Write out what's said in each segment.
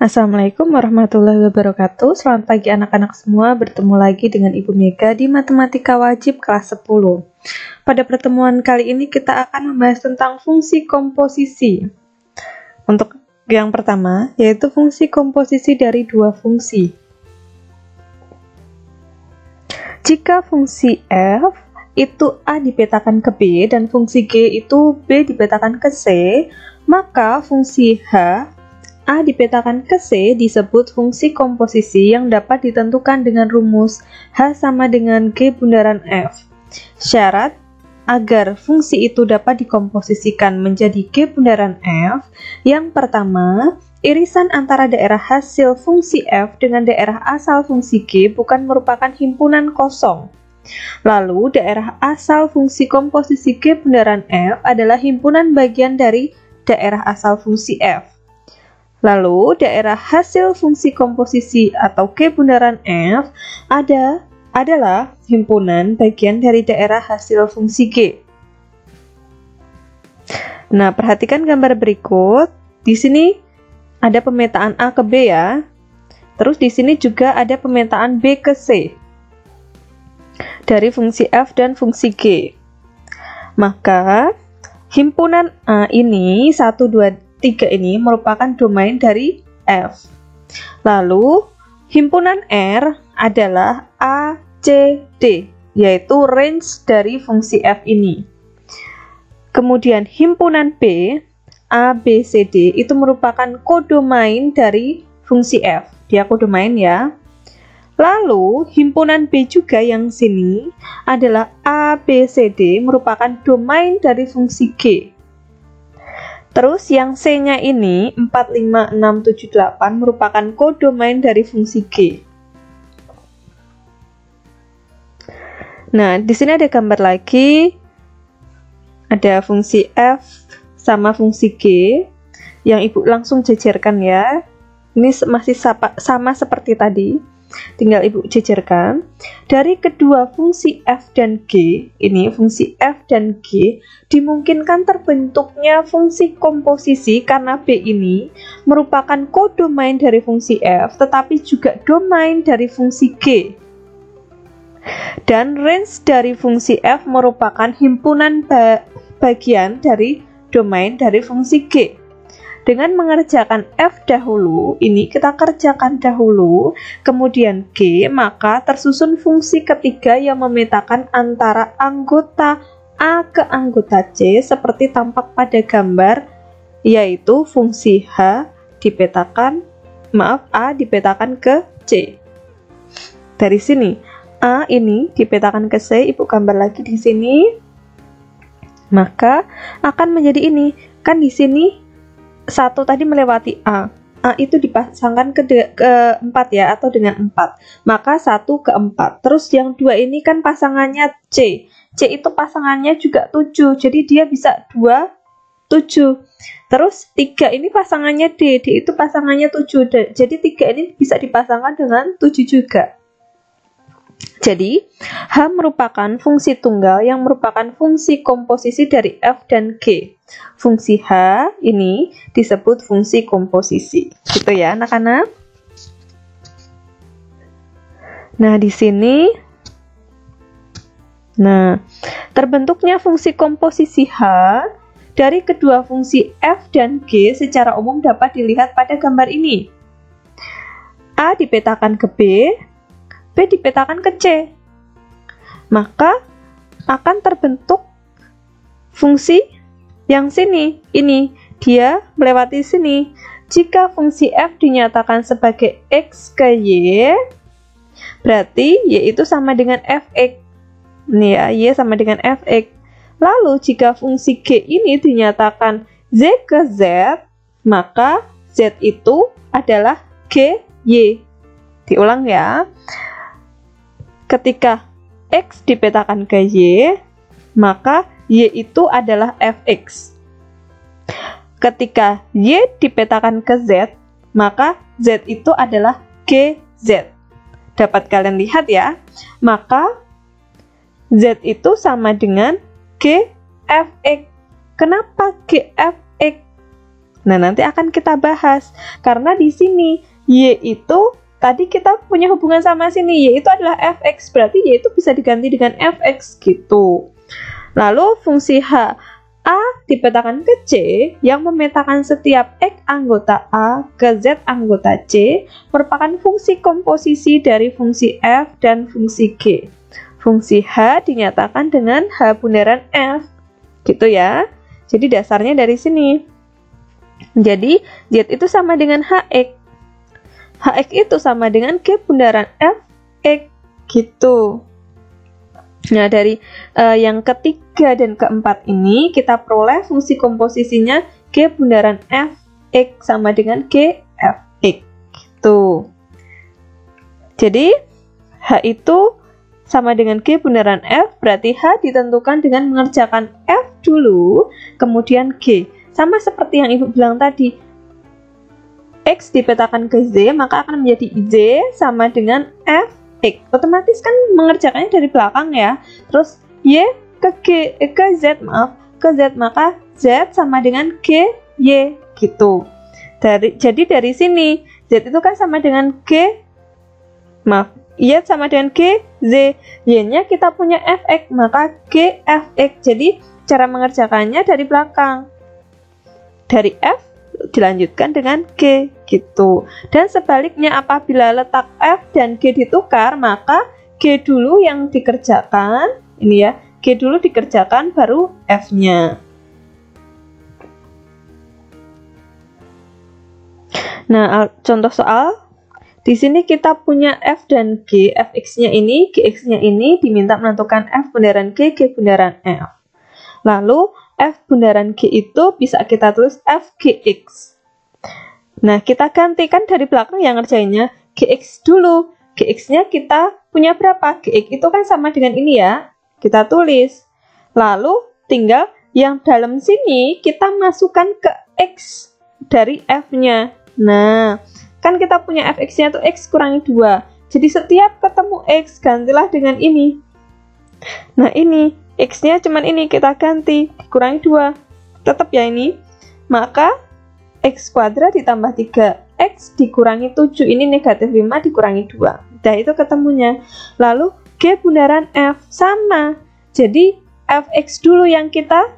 Assalamualaikum warahmatullahi wabarakatuh. Selamat pagi anak-anak semua, bertemu lagi dengan Ibu Mega di Matematika Wajib kelas 10. Pada pertemuan kali ini kita akan membahas tentang fungsi komposisi. Untuk yang pertama, yaitu fungsi komposisi dari dua fungsi. Jika fungsi f itu a dipetakan ke b dan fungsi g itu b dipetakan ke c, maka fungsi h a dipetakan ke C disebut fungsi komposisi yang dapat ditentukan dengan rumus H sama dengan G bundaran F. Syarat agar fungsi itu dapat dikomposisikan menjadi G bundaran F, yang pertama, irisan antara daerah hasil fungsi F dengan daerah asal fungsi G bukan merupakan himpunan kosong. Lalu, daerah asal fungsi komposisi G bundaran F adalah himpunan bagian dari daerah asal fungsi F. Lalu, daerah hasil fungsi komposisi atau G bundaran F adalah himpunan bagian dari daerah hasil fungsi G. Nah, perhatikan gambar berikut. Di sini ada pemetaan A ke B ya. Terus di sini juga ada pemetaan B ke C dari fungsi F dan fungsi G. Maka, himpunan A ini 1, 2, 3 ini merupakan domain dari F. Lalu, himpunan R adalah A, C, D, yaitu range dari fungsi F ini. Kemudian, himpunan B, A, B, C, D, itu merupakan kodomain dari fungsi F. Dia kodomain ya. Lalu, himpunan B juga yang sini adalah A, B, C, D, merupakan domain dari fungsi G. Terus yang C-nya ini 4, 5, 6, 7, 8 merupakan kodomain dari fungsi G. Nah, di sini ada gambar lagi. Ada fungsi F sama fungsi G yang Ibu langsung jejerkan ya. Ini masih sama seperti tadi. Tinggal Ibu jejerkan. Dari kedua fungsi F dan G, ini fungsi F dan G, dimungkinkan terbentuknya fungsi komposisi karena B ini merupakan kodomain dari fungsi F, tetapi juga domain dari fungsi G. Dan range dari fungsi F merupakan himpunan bagian dari domain dari fungsi G. Dengan mengerjakan F dahulu, ini kita kerjakan dahulu, kemudian G, maka tersusun fungsi ketiga yang memetakan antara anggota A ke anggota C seperti tampak pada gambar, yaitu fungsi A dipetakan ke C. Dari sini, A ini dipetakan ke C, Ibu gambar lagi di sini, maka akan menjadi ini, kan di sini 1 tadi melewati A. A itu dipasangkan ke 4 ya, atau dengan 4. Maka 1 ke 4. Terus yang 2 ini kan pasangannya C. C itu pasangannya juga 7. Jadi dia bisa 2, 7. Terus 3 ini pasangannya D. D itu pasangannya 7. Jadi 3 ini bisa dipasangkan dengan 7 juga. Jadi, H merupakan fungsi tunggal yang merupakan fungsi komposisi dari F dan G. Fungsi H ini disebut fungsi komposisi. Gitu ya, anak-anak. Nah, di sini terbentuknya fungsi komposisi H dari kedua fungsi F dan G secara umum dapat dilihat pada gambar ini. A dipetakan ke B, B dipetakan ke C. Maka akan terbentuk fungsi yang sini. Ini dia melewati sini. Jika fungsi F dinyatakan sebagai X ke Y, berarti Y itu sama dengan Fx. Ini ya, Y sama dengan Fx. Lalu jika fungsi G ini dinyatakan Z ke Z, maka Z itu adalah GY. Diulang ya. Ketika X dipetakan ke Y, maka Y itu adalah Fx. Ketika Y dipetakan ke Z, maka Z itu adalah GZ. Dapat kalian lihat ya. Maka Z itu sama dengan GFX. Kenapa GFX? Nah, nanti akan kita bahas. Karena di sini Y itu tadi kita punya hubungan sama sini, Y itu adalah fx, berarti Y itu bisa diganti dengan fx gitu. Lalu fungsi H, A dipetakan ke C yang memetakan setiap X anggota A ke Z anggota C merupakan fungsi komposisi dari fungsi F dan fungsi G. Fungsi H dinyatakan dengan H bundaran F, gitu ya. Jadi dasarnya dari sini. Jadi Z itu sama dengan HX. HX itu sama dengan G bundaran FX, gitu. Nah, dari yang ketiga dan keempat ini kita peroleh fungsi komposisinya G bundaran Fx sama dengan G Fx, gitu. Jadi H itu sama dengan G bundaran F, berarti H ditentukan dengan mengerjakan F dulu, kemudian G. Sama seperti yang Ibu bilang tadi, X dipetakan ke Z, maka akan menjadi Z sama dengan F. Otomatis kan mengerjakannya dari belakang ya. Terus Y ke Z, maka Z sama dengan G Y, gitu. Jadi dari sini Z itu kan sama dengan Y sama dengan G Z, Y-nya kita punya Fx, maka G Fx. Jadi cara mengerjakannya dari belakang, dari F dilanjutkan dengan G, gitu. Dan sebaliknya apabila letak F dan G ditukar, maka G dulu yang dikerjakan, ini ya, G dulu dikerjakan baru F-nya. Nah, contoh soal di sini kita punya F dan G, Fx-nya ini, Gx-nya ini diminta menentukan F bundaran G, G bundaran F. Lalu F bundaran G itu bisa kita tulis Fgx. Nah, kita gantikan dari belakang yang ngerjainnya Gx dulu. Gx-nya kita punya berapa? Gx itu kan sama dengan ini ya. Kita tulis. Lalu tinggal yang dalam sini kita masukkan ke X dari F-nya. Nah, kan kita punya Fx-nya itu X kurangi 2. Jadi setiap ketemu X, gantilah dengan ini. Nah, ini X-nya cuman ini, kita ganti, dikurangi 2. Tetap ya ini. Maka X kuadrat ditambah 3X dikurangi 7. Ini negatif 5 dikurangi 2. Nah, itu ketemunya. Lalu G bundaran F sama. Jadi Fx dulu yang kita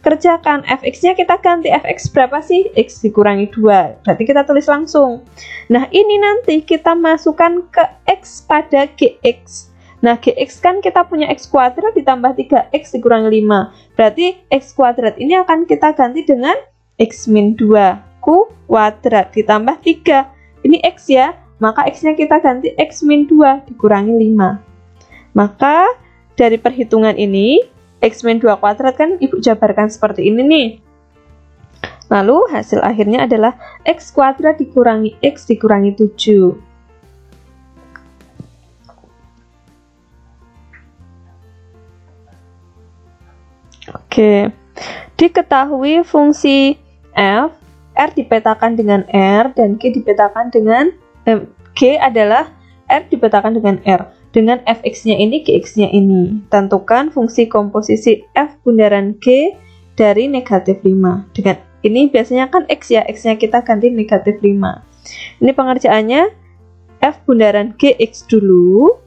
kerjakan. Fx-nya kita ganti. Fx berapa sih? X dikurangi 2. Berarti kita tulis langsung. Nah, ini nanti kita masukkan ke X pada Gx. Nah, Gx kan kita punya X kuadrat ditambah 3X dikurangi 5. Berarti X kuadrat ini akan kita ganti dengan X min 2 kuadrat ditambah 3. Ini X ya, maka X-nya kita ganti X min 2 dikurangi 5. Maka dari perhitungan ini, X min 2 kuadrat kan Ibu jabarkan seperti ini nih. Lalu hasil akhirnya adalah X kuadrat dikurangi X dikurangi 7. Oke, diketahui fungsi f, R dipetakan dengan R, dan G dipetakan dengan G adalah R dipetakan dengan R. Dengan Fx-nya ini, Gx-nya ini. Tentukan fungsi komposisi F bundaran G dari negatif 5. Dengan ini biasanya kan X ya, X-nya kita ganti negatif 5. Ini pengerjaannya F bundaran Gx dulu,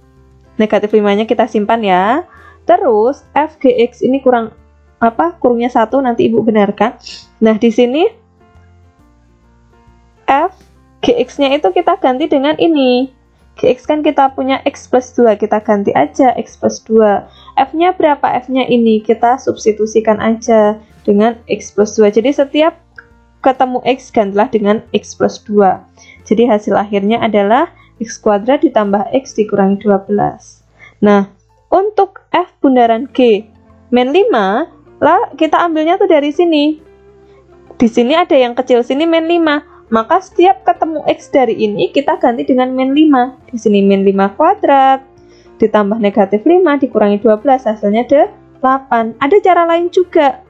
negatif 5-nya kita simpan ya. Terus Fgx ini kurungnya 1, nanti Ibu benarkan. Nah, di sini F Gx-nya itu kita ganti dengan ini. Gx kan kita punya X plus 2, kita ganti aja X plus 2. F-nya berapa? F-nya ini, kita substitusikan aja dengan X plus 2. Jadi setiap ketemu X, gantilah dengan X plus 2. Jadi hasil akhirnya adalah X kuadrat ditambah X dikurangi 12. Nah, untuk F bundaran G min 5, lah kita ambilnya tuh dari sini. Di sini ada yang kecil sini min 5. Maka setiap ketemu X dari ini kita ganti dengan min 5. Di sini min 5 kuadrat ditambah negatif 5 dikurangi 12, hasilnya 8. Ada cara lain juga.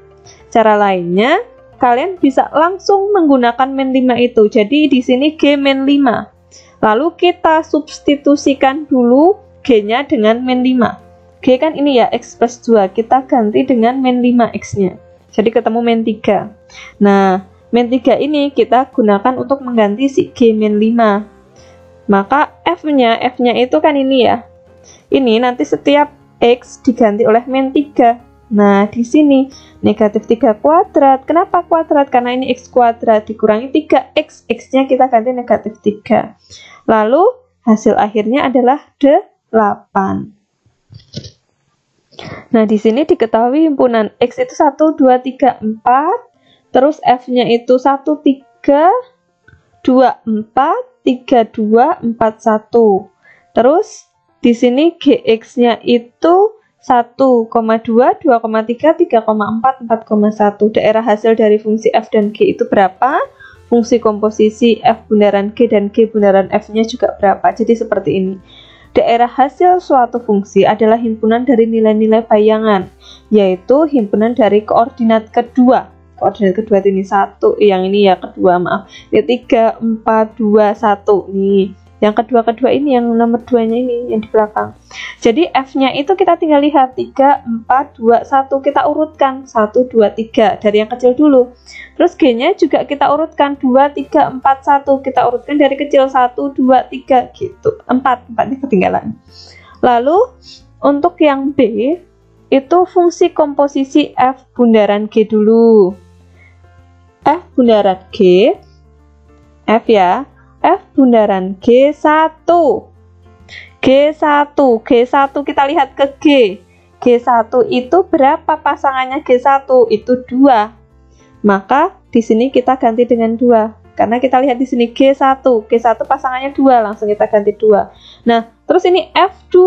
Cara lainnya kalian bisa langsung menggunakan min 5 itu. Jadi di sini G min 5. Lalu kita substitusikan dulu G-nya dengan min 5. G kan ini ya, X plus 2. Kita ganti dengan min 5 X-nya. Jadi ketemu min 3. Nah, min 3 ini kita gunakan untuk mengganti si G min 5. Maka F-nya itu kan ini ya. Ini nanti setiap X diganti oleh min 3. Nah, di sini negatif 3 kuadrat. Kenapa kuadrat? Karena ini X kuadrat dikurangi 3X. X-nya kita ganti negatif 3. Lalu, hasil akhirnya adalah 8. Nah, di sini diketahui himpunan X itu 1, 2, 3, 4. Terus F-nya itu 1, 3, 2, 4. 3, 2, 4, 1. Terus di sini GX-nya itu 1,2, 2,3, 3,4, 4,1. Daerah hasil dari fungsi F dan G itu berapa? Fungsi komposisi F bundaran G dan G bundaran F-nya juga berapa? Jadi seperti ini. Daerah hasil suatu fungsi adalah himpunan dari nilai-nilai bayangan, yaitu himpunan dari koordinat kedua. Koordinat kedua ini 1, yang ini ya kedua, maaf. Ini 3, 4, 2, 1. Nih, yang kedua ini, yang nomor 2-nya ini, yang di belakang. Jadi F-nya itu kita tinggal lihat 3, 4, 2, 1. Kita urutkan 1, 2, 3 dari yang kecil dulu. Terus G-nya juga kita urutkan 2, 3, 4, 1. Kita urutkan dari kecil 1, 2, 3 gitu. 4-nya ketinggalan. Lalu untuk yang B itu fungsi komposisi F bundaran G dulu. F bundaran G, F ya, F bundaran G1. G1 kita lihat ke G. G1 itu berapa pasangannya G1? Itu 2. Maka di sini kita ganti dengan 2. Karena kita lihat di sini G1 pasangannya 2, langsung kita ganti 2. Nah, terus ini F2.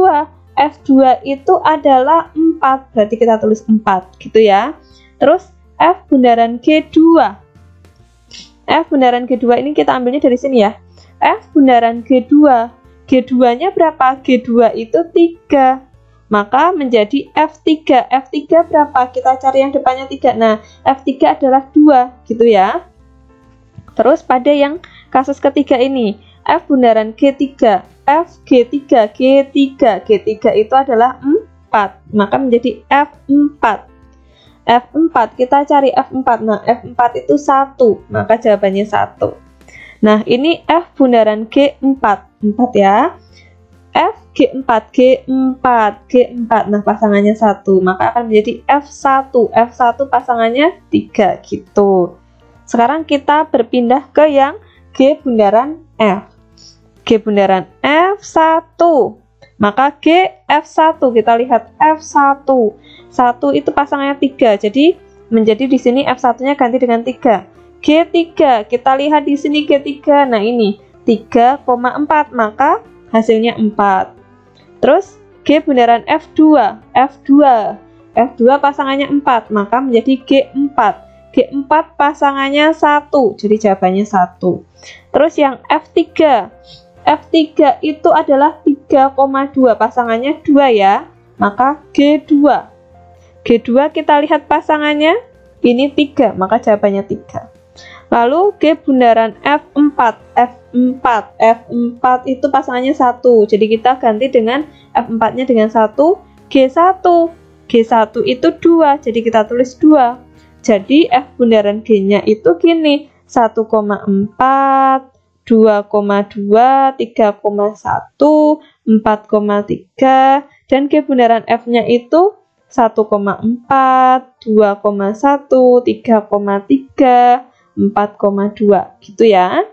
F2 itu adalah 4, berarti kita tulis 4 gitu ya. Terus F bundaran G2. F bundaran G2 ini kita ambilnya dari sini ya. F bundaran G2. G2-nya berapa? G2 itu 3. Maka menjadi F3. F3 berapa? Kita cari yang depannya 3. Nah, F3 adalah 2 gitu ya. Terus pada yang kasus ketiga ini, F bundaran G3. F G3. G3 itu adalah 4. Maka menjadi F4. F4, kita cari F4. Nah, F4 itu 1, maka jawabannya 1. Nah, ini F bundaran G4. 4 ya. F G4. Nah, pasangannya 1, maka akan menjadi F1. F1 pasangannya 3 gitu. Sekarang kita berpindah ke yang G bundaran F. G bundaran F1. Maka G F1, kita lihat F1. 1 itu pasangannya 3. Jadi menjadi di sini F1-nya ganti dengan 3. G3, kita lihat di sini G3. Nah, ini 3,4, maka hasilnya 4. Terus G bundaran F2. F2 pasangannya 4, maka menjadi G4. G4 pasangannya 1. Jadi jawabannya 1. Terus yang F3. F3 itu adalah 3,2, pasangannya 2 ya. Maka G2. G2 kita lihat pasangannya, ini 3, maka jawabannya 3. Lalu G bundaran F4. F4 itu pasangannya 1, jadi kita ganti dengan F4-nya dengan 1. G1 itu 2, jadi kita tulis 2. Jadi F bundaran G-nya itu gini, 1,4, 2,2, 3,1, 4,3, dan G bundaran F-nya itu 1,4, 2,1, 3,3, 4,2 gitu ya.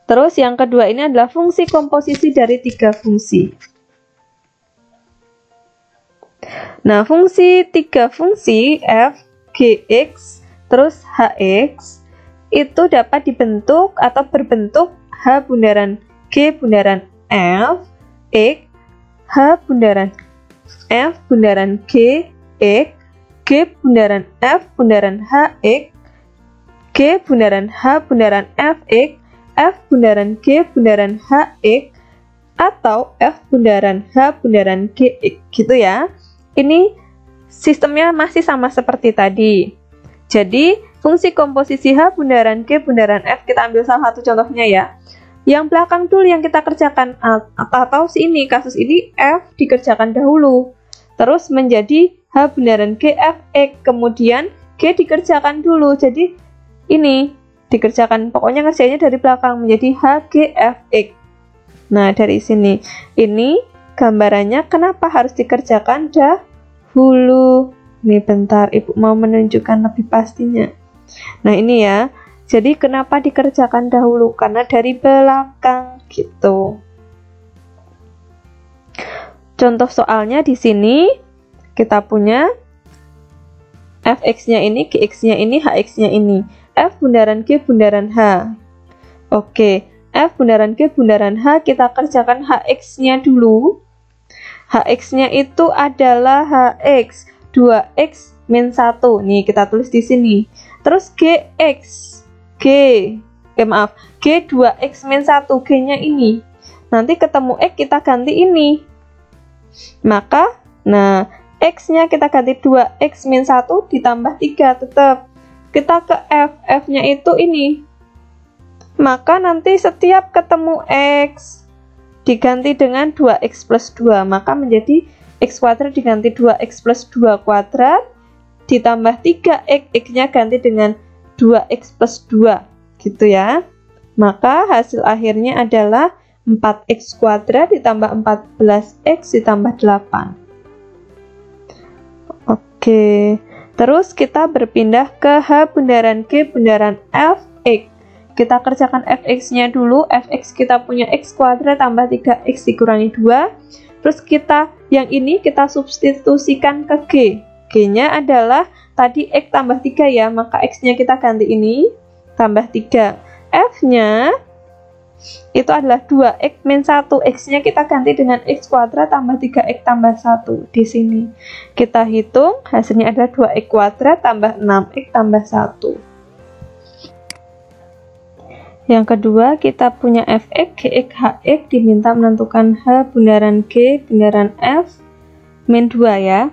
Terus yang kedua ini adalah fungsi komposisi dari 3 fungsi. Nah, fungsi 3 fungsi F, Gx, terus Hx itu dapat dibentuk atau berbentuk H bundaran G bundaran F, X, H bundaran F bundaran G, X, G bundaran F bundaran H, X, G bundaran H bundaran F, X, F bundaran G bundaran H, X, atau F bundaran H bundaran G, X, gitu ya. Ini sistemnya masih sama seperti tadi. Jadi, fungsi komposisi H bundaran G bundaran F, kita ambil salah satu contohnya ya. Yang belakang dulu yang kita kerjakan, atau ini, kasus ini F dikerjakan dahulu. Terus menjadi H bundaran G, F, X, kemudian G dikerjakan dulu. Jadi ini dikerjakan, pokoknya ngerjainnya dari belakang menjadi HGFX. Nah, dari sini ini gambarannya kenapa harus dikerjakan dahulu. Nih bentar, Ibu mau menunjukkan lebih pastinya. Nah, ini ya. Jadi kenapa dikerjakan dahulu? Karena dari belakang gitu. Contoh soalnya di sini kita punya fx-nya ini, gx-nya ini, hx-nya ini. F bundaran G bundaran H. Oke, F bundaran G bundaran H kita kerjakan hx-nya dulu. Hx-nya itu adalah hx 2x min 1. Nih kita tulis di sini. Terus gx G 2x min 1, G-nya ini. Nanti ketemu x kita ganti ini. Maka, nah, x-nya kita ganti 2x min 1 ditambah 3 tetap. Kita ke f, f-nya itu ini. Maka nanti setiap ketemu x diganti dengan 2x plus 2, maka menjadi x kuadrat diganti 2x plus 2 kuadrat ditambah 3x, x-nya ganti dengan 2x plus 2 gitu ya. Maka hasil akhirnya adalah 4x kuadrat ditambah 14x ditambah 8. Oke, terus kita berpindah ke H bundaran G bundaran Fx. Kita kerjakan fx-nya dulu. Fx kita punya x kuadrat tambah 3x dikurangi 2. Terus kita yang ini kita substitusikan ke G. G-nya adalah tadi x tambah 3 ya, maka x-nya kita ganti ini tambah 3. F-nya itu adalah 2x min 1, x-nya kita ganti dengan x kuadrat tambah 3x tambah 1. Di sini kita hitung hasilnya adalah 2x kuadrat tambah 6x tambah 1. Yang kedua kita punya fx, gx, hx diminta menentukan h bundaran g bundaran f min 2 ya.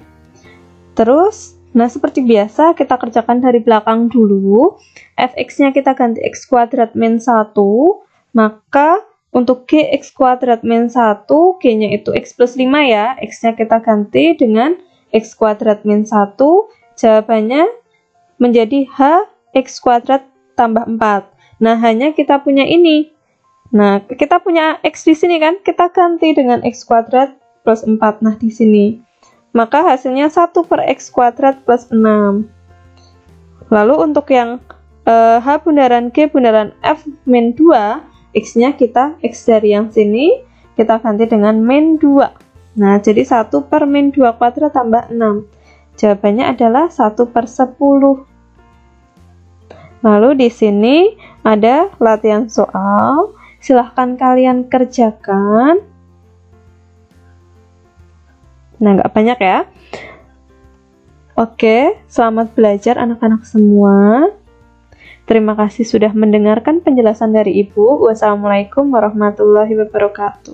Terus nah seperti biasa kita kerjakan dari belakang dulu. Fx-nya kita ganti x kuadrat min 1. Maka untuk gx kuadrat min 1, g-nya itu x plus 5 ya, x-nya kita ganti dengan x kuadrat min 1, jawabannya menjadi h x kuadrat tambah 4. Nah, hanya kita punya ini. Nah, kita punya x di sini kan, kita ganti dengan x kuadrat plus 4. Nah, di sini. Maka hasilnya 1 per x kuadrat plus 6. Lalu untuk yang h bundaran g bundaran f min 2, x-nya kita, x dari yang sini, kita ganti dengan min 2. Nah, jadi 1 per min 2 kuadrat tambah 6. Jawabannya adalah 1 per 10. Lalu di sini ada latihan soal. Silahkan kalian kerjakan. Nah, nggak banyak ya. Oke, selamat belajar anak-anak semua. Terima kasih sudah mendengarkan penjelasan dari Ibu. Wassalamualaikum warahmatullahi wabarakatuh.